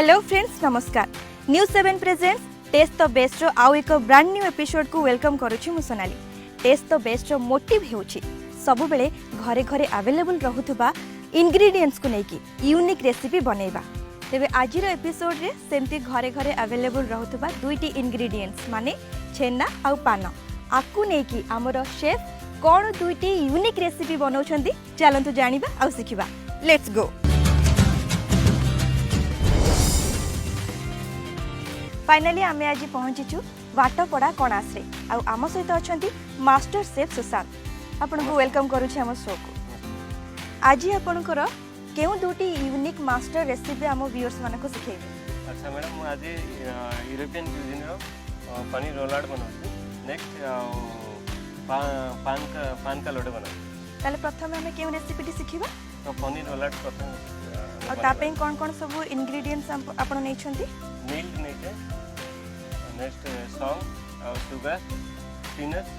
Hello friends नमस्कार। News 7 presents taste the best आउ एक ब्रांड न्यू एपिसोड को वेलकम करुछि मु Sonali. Taste the best motive हेउछि सब बेले घरे घरे अवेलेबल रहुथबा इंग्रेडिएंट्स को लेकी यूनिक रेसिपी बनैबा। तेबे आजिर एपिसोड रे सेमती घरे घरे अवेलेबल रहुथबा दुईटी इंग्रेडिएंट्स माने छेना आउ पान आकु नेकी हमर शेफ कोन दुईटी यूनिक रेसिपी बनाउछंती चलंतु जानिबा आउ सिखिबा। Let's go. फाइनली आमे आज पहुंचीचु वाटपड़ा कणास रे आम सहित अच्छा मास्टर शेफ सुशांत आपण को वेलकम करुछि हम शो को। आज आपणकर केउ दुटी यूनिक मास्टर रेसिपी हम व्यूअर्स मानको सिखेबे। अच्छा मैडम मु आज यूरोपियन क्यूजिन रो पनीर रोलाड बनाउछि। नेक्स्ट पान का लोडे बनाउछि। ताले प्रथम हमें केउ रेसिपी टी सिखिबा तो पनीर रोलाड प्रथम और तापे कोन सब इंग्रेडिएंट्स आपण नै छथि। मिल्क नेके नेक्स्ट सॉल्ट और शुगर पीनट्स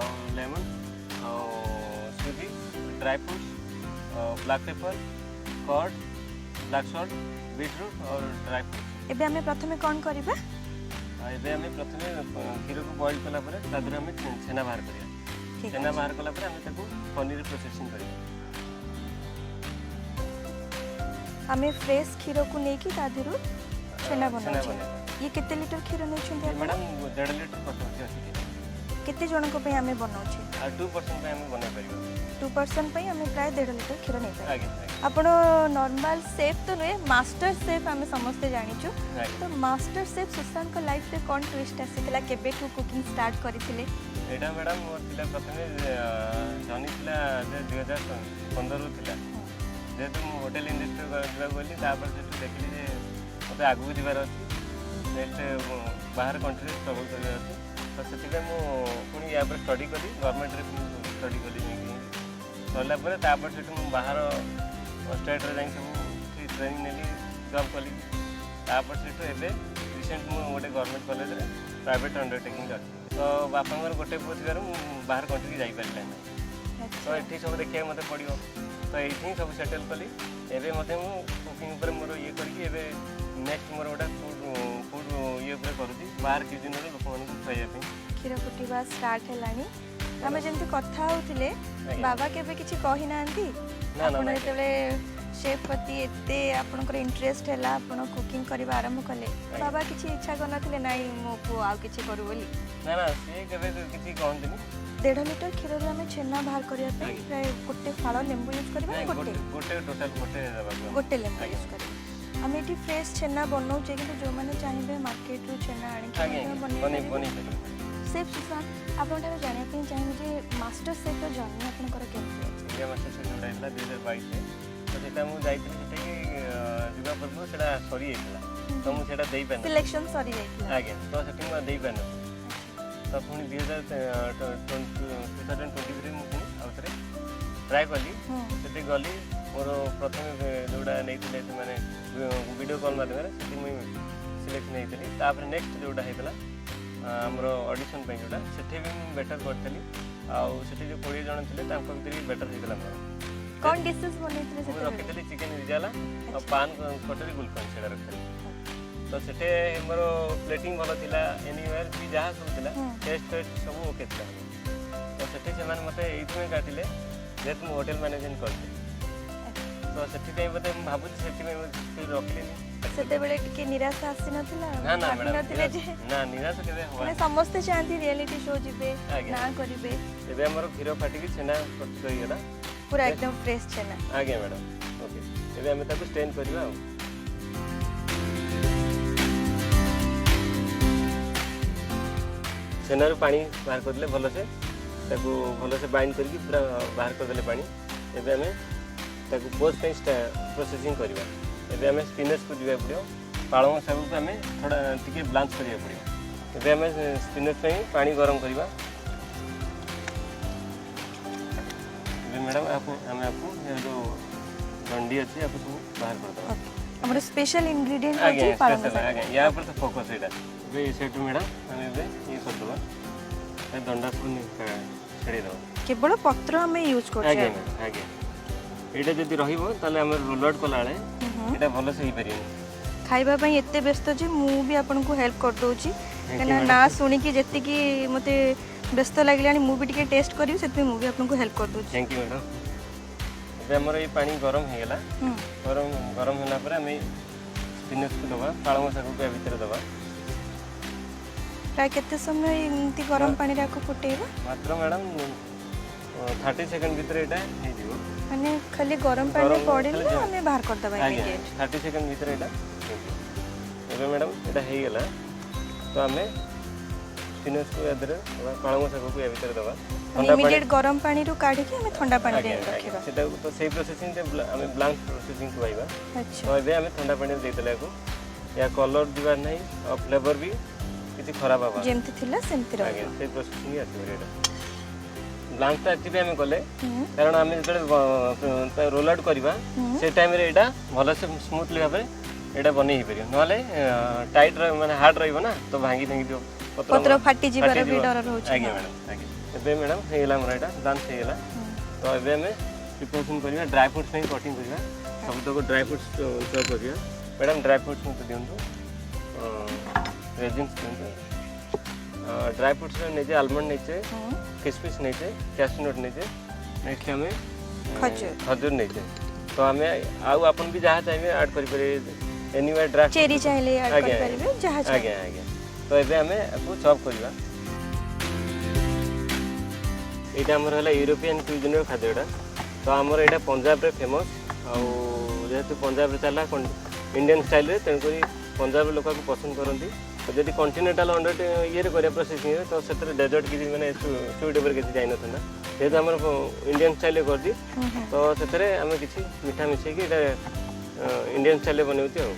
और लेमन और सूजी dry fruits black pepper curd black salt beetroot और ड्राई फ्रूट। एबे हमें प्रथमे कोन करबा एबे हमें प्रथमे खीर को बॉईल कला परे तादर हमें छेना बाहर करिया। छेना बाहर कला परे हमें ताको पनीर प्रोसेसिंग करिया। हमें फ्रेश खीर को लेकी तादिरु छेना बनाउछि। ये केते लीटर खीर नै छथि मैडम 1.5 लीटर पटोछि अछि। केते जन को पे हमें बनाउछि 2% पे हमें बना परिबो। 2% पे हमें प्राय 1.5 लीटर खीर नै पाइ। आगे आपण नॉर्मल शेफ तो नुए मास्टर शेफ हमें समस्त जानिछु। तो मास्टर शेफ सुशांत को लाइफ रे कोन ट्विस्ट आसीतला केबे टू कुकिंग स्टार्ट करिथिले। एडा मैडम मोर थिला प्रथमे जनी थिला 2015 रु थिला जेतु मु होटल इंडस्ट्री करबा बोली तापर जेतु देखली जे मते आगु दिबार अछि नेक्स्ट बाहर कंट्री स्ट्रगल कर तो से मु पुणी या स्टडी करी गवर्नमेंट रे स्टडी करी सरला पर तापर से बाहर स्टेट रे जाई सब ट्रेनिंग नेली जॉब कली तापर से एबे रिसेंट मु गोटे गवर्नमेंट कॉलेज रे प्राइवेट अंडरटेकिंग कर तो बापांगर गोटे पुଅ थिबार मु बाहर कंट्री जाई पारला तो एठी सब देखिया मते पड़ियो तो एठी सब सेटल कली एबे मते मु कुकिंग ऊपर मोर ये करके एबे नेक्स्ट मोर गोटा फूड ये ऊपर करूची बाहर क्यूजिन रे लोक मानक खाइया पे खीर फुटिबा स्टार्ट हेलानी। हमें जेंति कथा होतिले बाबा केबे किछि कहि नांती आपण जेतेले शेफ पति एते आपनकर इंटरेस्ट हैला आपण कुकिंग करबा आरंभ कले बाबा किछि इच्छा करनथिले नाही मो पुआ आ किछि करू बोली ना ना से केबे किछि कहंतिनी। 1.5 लीटर खीर रे हमें छेना बाहर करिया पे प्राय गोटे फाळो लेंबू यूज करबा गोटे टोटल गोटे लेंबू यूज करबा। हम एठी फ्रेश छेना बनाउ जे कि जो माने चाहिबे मार्केट रो छेना आनी के बनी शेफ सुशांत आपण ता जाने पे चाहिए जे मास्टर शेफ रो जर्नी आपण कर केमते इंडिया मास्टर शेफ जोडा इतला 2022 में तो सेटा मु जाइतली सेटा कि दिबा परबो सेटा सरी आइतला तो मु सेटा देई पान सिलेक्शन सरी आइतला आगे तो सेटिंग में देई पान तो पुनी 2023 मु आउतरे ट्राई कली सेटे गली मोर प्रथम जोडा नैतिले माने वीडियो कॉल माध्यम से मु सिलेक्शन नैतिली तापर नेक्स्ट जोडा हेतला हमर ऑडिशन पे जोडा सेठे भी बेटर करथली आ सेठे जो 20 जण थिले तांको भीतर बेटर हेतला मोर कोन डिशेस बनेतले से रखितली चिकन रिजाला और पान कटोरी गुलकन सेडा रखथली तो सेठे हमर प्लेटिंग भलो थिला एनीवेयर भी जहा सब थिला टेस्ट सब ओके थिला तो सेठे से माने मते एइथमे काटिले जेत मु होटल मैनेजमेंट करथि तो सेठी पे बते भाबु सेठी में रखलिनी सेते बेले टिके निराशा आसी नथिला ना ना ना निराशा केबे होवा समस्त चाहती रियलिटी शो जिबे ना करिबे एबे हमर खीरो फाटी की छेना प्रस्तुत होई गेला पूरा एकदम फ्रेश छेना आगे मैडम ओके एबे हम ताको स्टेन करबा छेना रो पानी बाहर कर देले भलो से ताको भलो से बाइंड करके पूरा बाहर कर देले पानी एबे हमें ताको पोस्ट पे प्रोसेसिंग करबा एबे हमें स्पिनच को दिबा पड़ियो पाळंग सब को हमें थोड़ा टिके ब्लांच करिया पड़ियो एबे हमें स्पिनच पे पानी गरम करबा एबे मैडम आपको ये जो डंडी अछि आपको सब बाहर कर दो हमर स्पेशल इंग्रेडिएंट अछि पाळंग आगे या पर तो फोकस एटा एबे सेट मैडम हम एबे ये कर दो ए दंडा को छेड़ी दो केवल पत्र हमें यूज कर आगे आगे एटा जदी रहिबो ताले हमर रोलड कोलाळे एटा भलो से ही परियो खाइबा पई एते व्यस्त जे मु भी आपन को हेल्प कर दोची कना ना सुनी कि जत्ती कि मते व्यस्त लागलानी मु भी टिके टेस्ट करियो सेते मु भी आपन को हेल्प कर दोची। Thank you madam. ଏବେ ଆମର ଏଇ ପାଣି ଗରମ ହେଇଗଲା। ଗରମ ହେଲା ପରେ ଆମେ ସ୍ପିନାଚକୁ ଦେବା, ପାଳଙ୍ଗ ଶାଗକୁ ୟା ଭିତରେ ଦେବା। प्राय केते समय एमती गरम पानी रे को फुटेबा? मात्र मैडम 30 सेकंड भीतर एटा हे जीवो। माने खाली गरम पानी पड़िले हमें बाहर कर दबा इमीडिएट। 30 सेकंड भीतर एटा ଏବେ मैडम एटा हे गेला तो हमें स्पिनच को यादरे पाळंग शाग को या भीतर दबा। इमीडिएट गरम पानी रो काढी के हमें ठंडा पानी रे रखिबा। सेटा तो सेही प्रोसेसिंग ते हमें ब्लैंक प्रोसेसिंग को आइबा। अच्छा तो एबे हमें ठंडा पानी दे देला को या कलर दिबा नहीं और फ्लेवर भी किसी खराब आबा जेमती थिला सेमती रो। आगे से प्रोसेसिंग आसी रेडा ब्लैंक ता एति हमें कोले कारण हमें जतले रोल आउट करबा से टाइम रे एटा भलो से स्मूथली भाबे एटा बनै ही परियो नले टाइट माने हार्ड रहइबो ना तो भांगी दियो पत्र फाटी जीवार भी डर रहउछ। आगे मैडम आगे एबे मैडम हेला हमरा एटा डांस हेला तो एबे हमें प्रिपरेशन करबा ड्राई फ्रूट्स में कटिंग करबा सब तो ड्राई फ्रूट्स चॉप करबा मैडम ड्राई फ्रूट्स में दियंतु रेजिन्स दियंतु ड्राई फ्रूट्स में नीचे आलमंड नीचे किशमिश नीचे कैश्यू नट नीचे नेक्स्ट हमें खजूर नीचे तो हमें आउ अपन भी जहाँ चाहिए ऐड कर पारे एनीवे ड्राई चेरी चाहिए ऐड कर पारे जहाँ चाहिए आगे तो एबे हमें आपको चॉप करबा एटा हमर हला यूरोपियन क्यूजिन रो खाद्यडा तो हमर एटा पंजाब रे फेमस आ जेहेतु पंजाब रे चला इंडियन स्टाइल रे तेन करी पंजाब लोक को पसंद करंती तो जदि कॉन्टिनेंटल अंडर ये रे करे प्रोसेसिंग रे तो सेटर डेजर्ट किसी माने स्वीट ऊपर किसी जाई नथना जेहेतु हमर इंडियन स्टाइल रे कर दी तो सेतरे हमें किसी मीठा मिसे कि एटा इंडियन स्टाइल रे बनौती हो।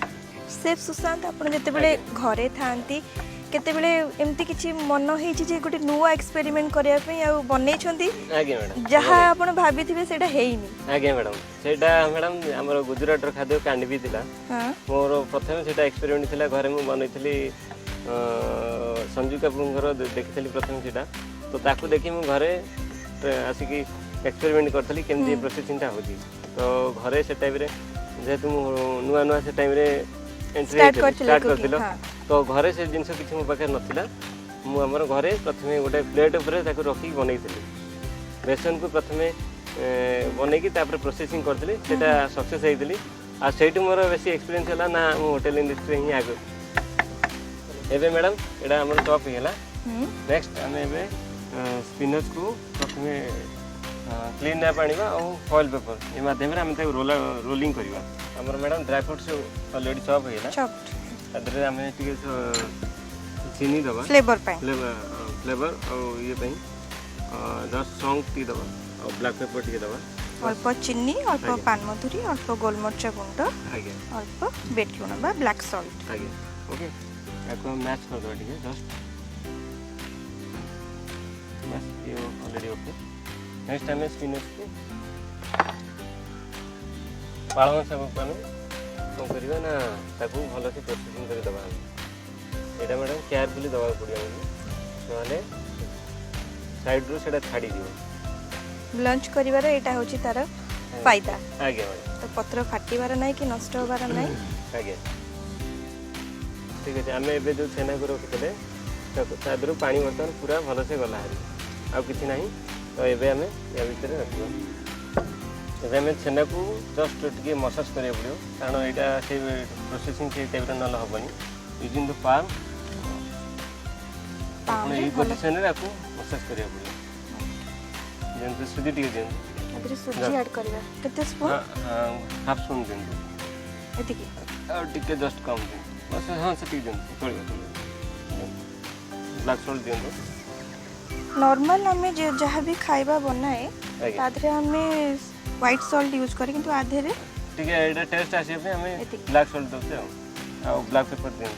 सेफ सुशांत आपण जते बेले घरे थांती केते बेले एमती किछि मन हेछि जे गोटे नुवा एक्सपेरिमेंट करिया पई आ बनै छंती आगे मैडम जहा आपण भाबिथिबे सेटा हेइनी आगे मैडम सेटा मैडम हमर गुजरात रो खाद्य कांडी भी थिला हां मोर प्रथम सेटा एक्सपेरिमेंट थिला घरे मु बनैथिली संजू कपूर देखिली प्रथम सेटा तो ताकू देखि मु घरे आसिकी एक्सपेरिमेंट करथली केमती प्रोसेसिंग ता होजी तो घरे से टाइम रे जेतु नुवा नुवा से टाइम रे स्टार्ट करथिलो तो घरे से जिनस किछि मो पाखे नथिला मु हमर घरे प्रथमे गोटे प्लेट ऊपर ताकू रखी बनैथिली बेसन को प्रथमे बनैकी तापर प्रोसेसिंग करथिली सेटा सक्सेस हेइथिली आ सेटु मोर बेसी एक्सपीरियंस हला ना मु होटल इंडस्ट्री ही आगो एबे मैडम एडा हमर टॉप हेला नेक्स्ट हमें एबे स्पिनच को प्रथमे क्लीन ना पानीबा और फॉइल पेपर ए माध्यम रे हम ते रोलिंग करबा हमर madam dry fruits already chop हेला चॉप्ड अदरे हमें टिके चीनी दबा फ्लेवर और ये पई जस्ट सॉन्ग टी दबा और ब्लैक पेपर टी दबा अल्प चीनी अल्प पान मधुरी अल्प गोलमरिच गुंड आगे अल्प बीट लूण बा ब्लैक सॉल्ट आगे ओके याको मैच कर दो टिके जस्ट बस ये already okay next time spinach को पाळंग सब पानु तो करिवा ना ताकू भलो से प्रोसेसिंग कर दबा एटा मैडम केयरफुली दबा पड़ियो नले साइड रो सेटा छाडी दियो लंच करिवार एटा होची तार फायदा आगे मैडम तो पत्र फाटीवार नाही कि नष्ट होवार नाही आगे ठीक है हमें एबे जो छेना को रखितले तादरो पानी बर्तन पूरा भलो से गला हरी आ किछि नाही तो एबे हमें या भीतर रखियो एबे हमें छेना को जस्ट टिके मसाज करिया पड़ियो कारण एटा से प्रोसेसिंग से टाइप रे नल होबनी यूजिंग द पाम ये पोजीशन रे आपको मसाज करिया पड़ियो जेंते सुजी टिके देन अदरे सुजी ऐड करबा केते स्पून हाफ स्पून देन एति की और टिके जस्ट कम देन बस हां से टिके देन चलियो ब्लैक सॉल्ट देन नॉर्मल हमें जहाँ भी खाइबा बनाए तादरे हमें व्हाइट सॉल्ट यूज करी किंतु आधे रे ठीक है एटा टेस्ट आसे पे हमें ब्लैक सॉल्ट दते आ ब्लैक पेपर देन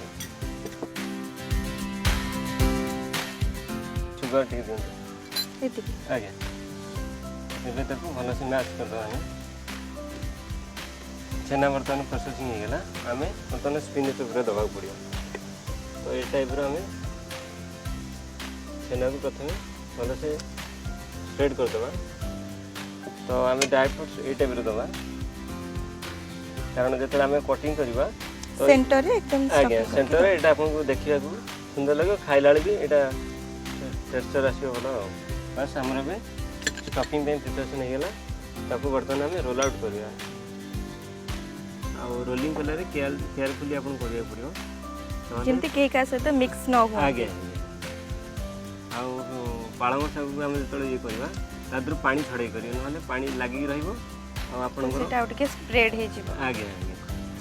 शुगर टी देन एति आगे एबे तक भलो से मैच कर दो हमें छेना बर्तन प्रोसेसिंग हो गेला हमें बर्तन स्पिनच ऊपर दबा पड़ियो तो ए टाइप रो हमें छेना को प्रथमे भलो से स्प्रेड कर दबा तो हमें ड्राई फ्रूट्स ए टाइप रो दबा कारण जते हमें कटिंग करबा सेंटर रे एकदम आगे सेंटर एटा आपको देखिया को सुंदर लगे खाइला भी एटा टेक्सचर आसी होला बस हमरा बे स्टफिंग पे प्रिपरेशन हे गेला ताको बर्तन हमें रोल आउट करिया आ रोलिंग कला रे केयरफुली आपन करिया पड़ियो जेंति केक आसे तो मिक्स न हो आगे आ पाळंग सब हम जतले ये करबा तादर पानी छड़े करियो नहले पानी लागि रहइबो आ आपन को सेटा उठके स्प्रेड हे जिवो आगे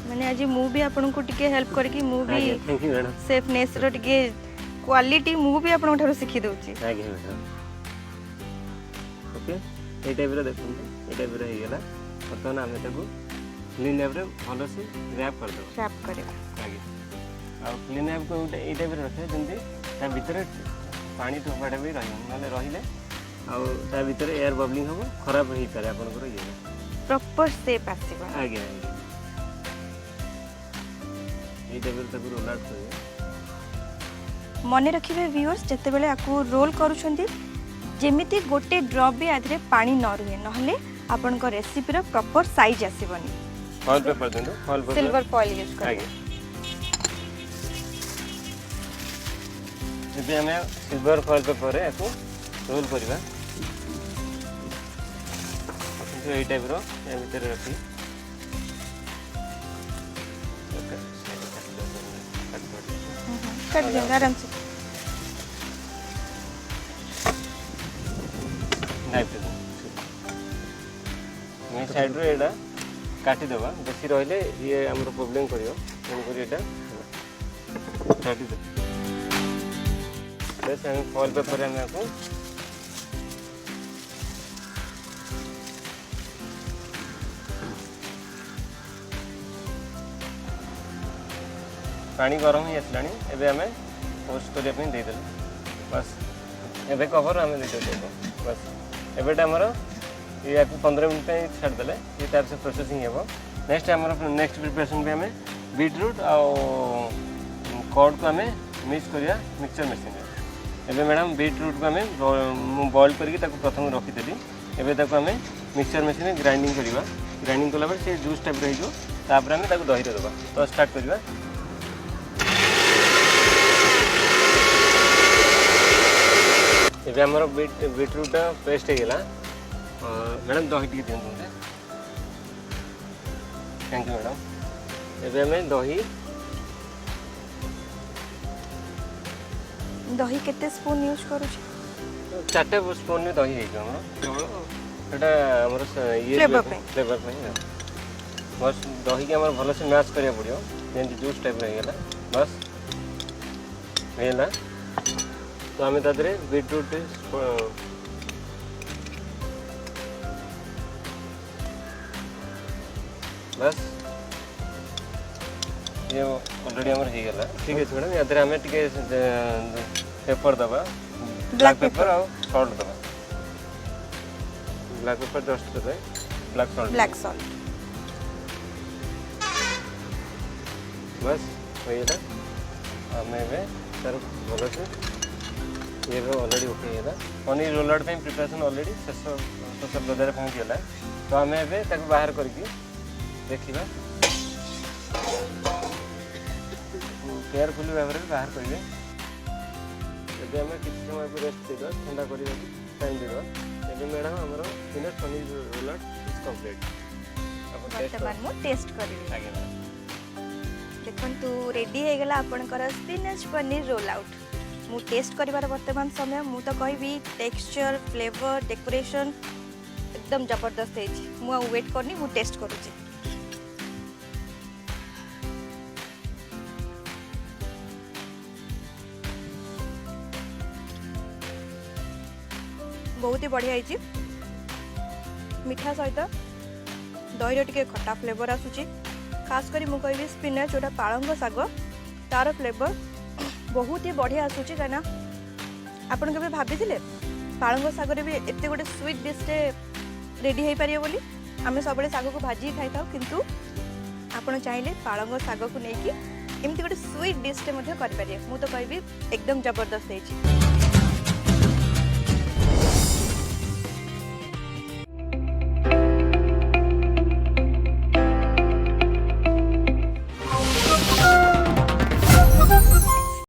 माने आज मु भी आपन को टिके हेल्प करके मु भी थैंक यू मैडम सेफनेस रो टिके क्वालिटी मु भी आपन ठारो सिखि दउची आगे मैडम ओके ए टाइप रे देखुन ए टाइप रे हे गेला बर्तन हमें ताको क्लीन लैब रे भलो से रैप कर दो रैप करे आगे आ क्लीन लैब को ए टाइप रे रखे जंदी ता भीतर पानी टोपाडा भी रही नले रहिले आ ता भीतर एयर बबलिंग हो खराब होई पारे आपन को ये प्रॉपर शेप आसीबा आगे आगे ए टाइप रे ताको रोल आउट करिए मने रखिबे व्यूअर्स जते बेले आकु रोल करूछंती जेमिति गोटे ड्रॉप भी आधरे पानी न रुहे नहले आपन को रेसिपी रो प्रॉपर साइज आसीबनी फॉइल पेपर देंदो foil paper silver foil use कर आगे जब हमें सिल्वर फॉइल पेपर रे को रोल करबा तो ए टाइप रो ए भीतर रखी कट देंगे आराम से नाइफ मैं साइड रो एडा काटी देबा बेसी रहले ये हमरो प्रॉब्लम करियो कोन करी एटा काटी दे बस हम फॉइल पेपर रे हम को पानी गरम ही आसलानी एबे हमें पोस्ट करिया पे दे देल बस एबे कवर हमें दे देबो बस एबेटा हमरो ये 15 मिनट पे छाड़ देले ये टाइप से प्रोसेसिंग हेबो नेक्स्ट हमरो नेक्स्ट प्रिपरेशन पे हमें बीटरूट और कॉर्ड को हमें मिक्स करिया मिक्सचर मशीन रे एबे मैडम बीटरूट को हमें बॉईल करके ताको प्रथम रखी देली एबे ताको हमें मिक्सचर मशीन में ग्राइंडिंग करबा ग्राइंडिंग कला पर से जूस टाइप रही जो तापर हमें ताको दही रे देबा तो स्टार्ट करबा एबे हमरो बीटरूट पेस्ट हे गेला मैडम दही टी दियन दे थैंक यू मैडम एबे हमें दही केते स्पून यूज करू छी 4 स्पून में दही हे हमरो एटा हमरो ये फ्लेवर पे बस दही के हमर भलो से मैश करिया पड़ियो जेंति जूस टाइप रह गेला बस हेला तो हमें तादरे बीटरूट बस ये ऑलरेडी हमर हे गेला ठीक है मैडम यादरे हमें टिके पेपर दबा ब्लैक पेपर और सॉल्ट दबा black pepper just they black salt बस होइला हमें वे सर बोलो से ये भी ऑलरेडी ओके है ना पनीर रोल आउट पे प्रिपरेशन ऑलरेडी तो सब बदर पहुंच गेला तो हमें ଏବେ ତାକୁ ବାହାର କରିକି ଦେଖିବା केयरफुली भाବରେ ବାହାର କରିବେ ଏବେ ଆମେ କିଛି ସମୟ ପରେ ରେଷ୍ଟ ଦେବା ଥଣ୍ଡା କରିବାକୁ ଟାଇମ୍ ଦେବା ଏବେ ମ୍ୟାଡ଼ାମ ଆମର finish paneer roll out is complete ଆପଣ ବର୍ତ୍ତମାନ ମୁଁ टेस्ट କରିବି ଆଜ୍ଞା देखंतु रेडी हे गेला आपनकर स्पिनच पनीर रोल आउट मु टेस्ट करिवार वर्तमान समय मु तो कहबी टेक्सचर फ्लेवर डेकोरेशन एकदम जबरदस्त है मु वेट करनी मु टेस्ट करूची बहुत ही बढ़िया है मीठा सहित दही टिके खट्टा फ्लेवर आसुची खास करी मु कहबी स्पिनच जोटा पालंग साग तार फ्लेवर बहुत ही बढ़िया आसूची कहीं आपन के भाभी पालंग सागर भी एत गोटे स्वीट डिश रेडी हो पारे बोली आम सब साग को भाजी खाई था किंतु आपन चाहिए पालंग साग को लेकिन एमती गोटे स्वीट डिश करें मुझे तो कहबी एकदम जबरदस्त है।